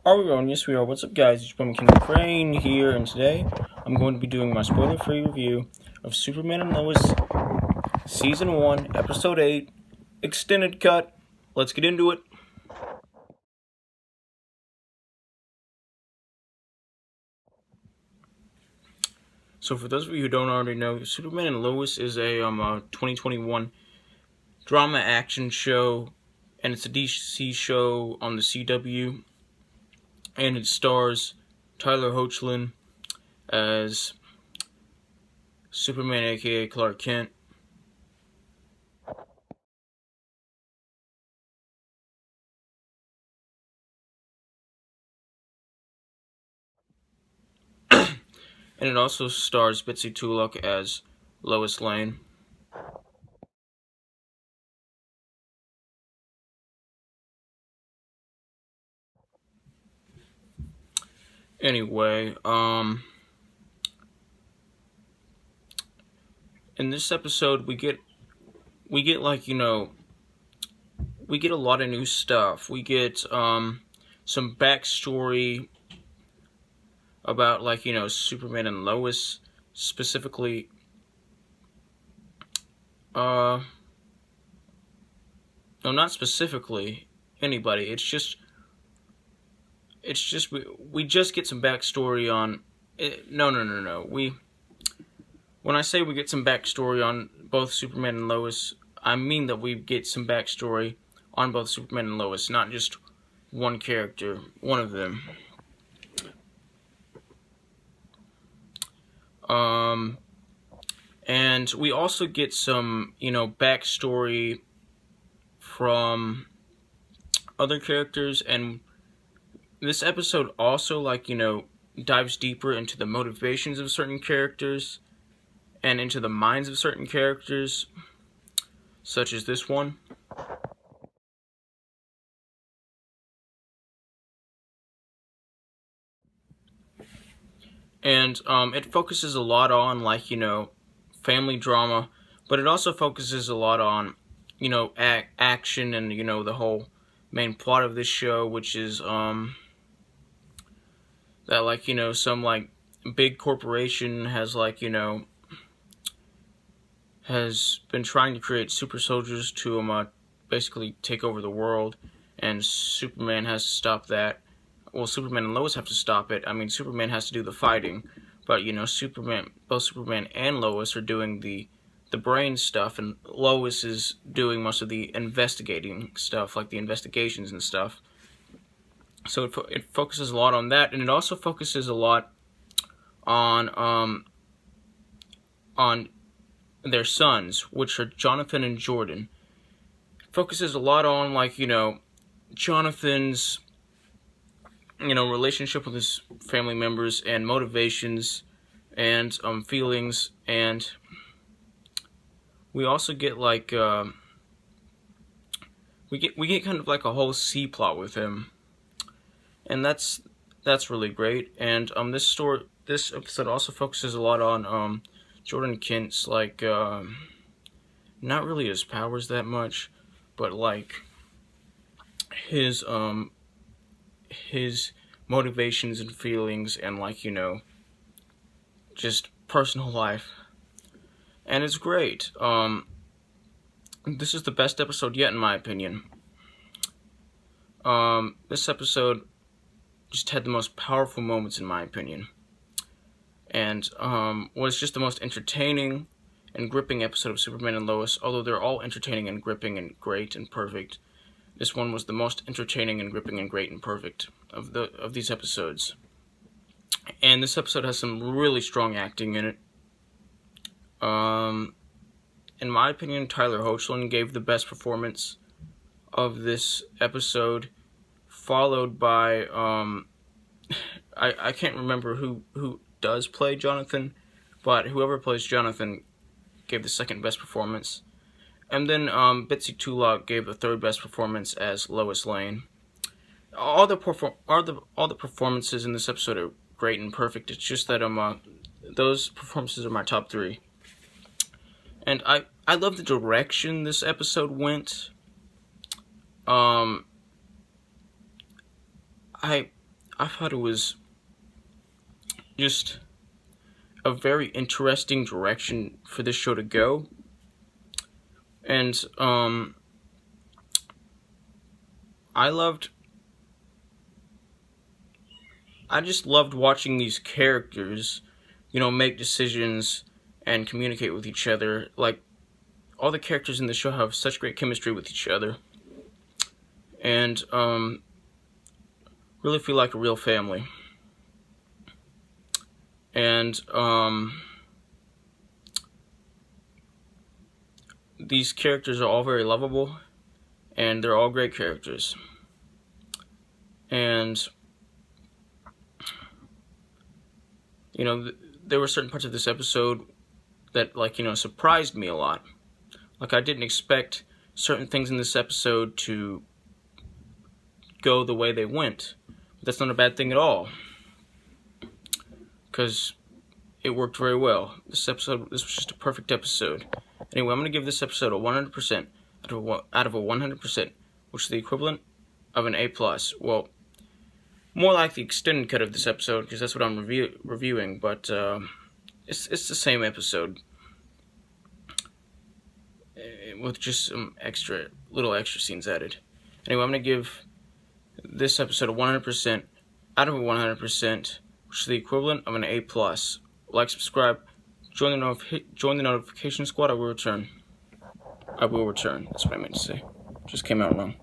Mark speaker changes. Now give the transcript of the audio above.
Speaker 1: Are we on? Yes, we are. What's up, guys? It's McKinley Crain here, and today I'm going to be doing my spoiler-free review of Superman and Lois Season 1, Episode 8, Extended Cut. Let's get into it. So, for those of you who don't already know, Superman and Lois is a 2021 drama action show, and it's a DC show on the CW, and it stars Tyler Hoechlin as Superman, aka Clark Kent. And it also stars Bitsy Tulloch as Lois Lane. Anyway, in this episode we get like, we get a lot of new stuff. We get some backstory about, like, Superman and Lois specifically. No, not specifically anybody. It's just we just get some backstory on it. No. When I say we get some backstory on both Superman and Lois, I mean that we get some backstory on both Superman and Lois, not just one character, one of them. And we also get some, backstory from other characters, and this episode also, like, dives deeper into the motivations of certain characters and into the minds of certain characters, such as this one. And it focuses a lot on, like, family drama, but it also focuses a lot on, action and, the whole main plot of this show, which is that, like, some, like, big corporation has, like, has been trying to create super soldiers to basically take over the world, and Superman has to stop that. Well, Superman and Lois have to stop it. I mean, Superman has to do the fighting, but, both Superman and Lois are doing the brain stuff, and Lois is doing most of the investigating stuff, like the investigations and stuff. So it focuses a lot on that, and it also focuses a lot on their sons, which are Jonathan and Jordan. It focuses a lot on, like, Jonathan's, relationship with his family members and motivations and feelings, and we also get, like, we get kind of like a whole C plot with him, and that's really great. And this episode also focuses a lot on Jordan Kent's, like, not really his powers that much, but, like, his motivations and feelings and, like, just personal life. And it's great. This is the best episode yet, in my opinion. This episode just had the most powerful moments, in my opinion, and was just the most entertaining and gripping episode of Superman and Lois. Although they're all entertaining and gripping and great and perfect, this one was the most entertaining and gripping and great and perfect of these episodes. And this episode has some really strong acting in it. In my opinion, Tyler Hoechlin gave the best performance of this episode, followed by I can't remember who does play Jonathan, but whoever plays Jonathan gave the second best performance. And then Bitsy Tulloch gave the third best performance as Lois Lane. All the performances in this episode are great and perfect. It's just that those performances are my top three. And I love the direction this episode went. I I thought it was just a very interesting direction for this show to go. And I just loved watching these characters, make decisions and communicate with each other. Like, all the characters in the show have such great chemistry with each other. And really feel like a real family. And these characters are all very lovable, and they're all great characters. And there were certain parts of this episode that, surprised me a lot. Like, I didn't expect certain things in this episode to go the way they went. But that's not a bad thing at all, because it worked very well. This was just a perfect episode. Anyway, I'm going to give this episode a 100% out of a 100%, which is the equivalent of an A+. Well, more like the extended cut of this episode, because that's what I'm reviewing, but it's the same episode, with just some little extra scenes added. Anyway, I'm going to give this episode a 100% out of a 100%, which is the equivalent of an A+. Like, subscribe, join the notification squad. I will return. That's what I meant to say. Just came out wrong.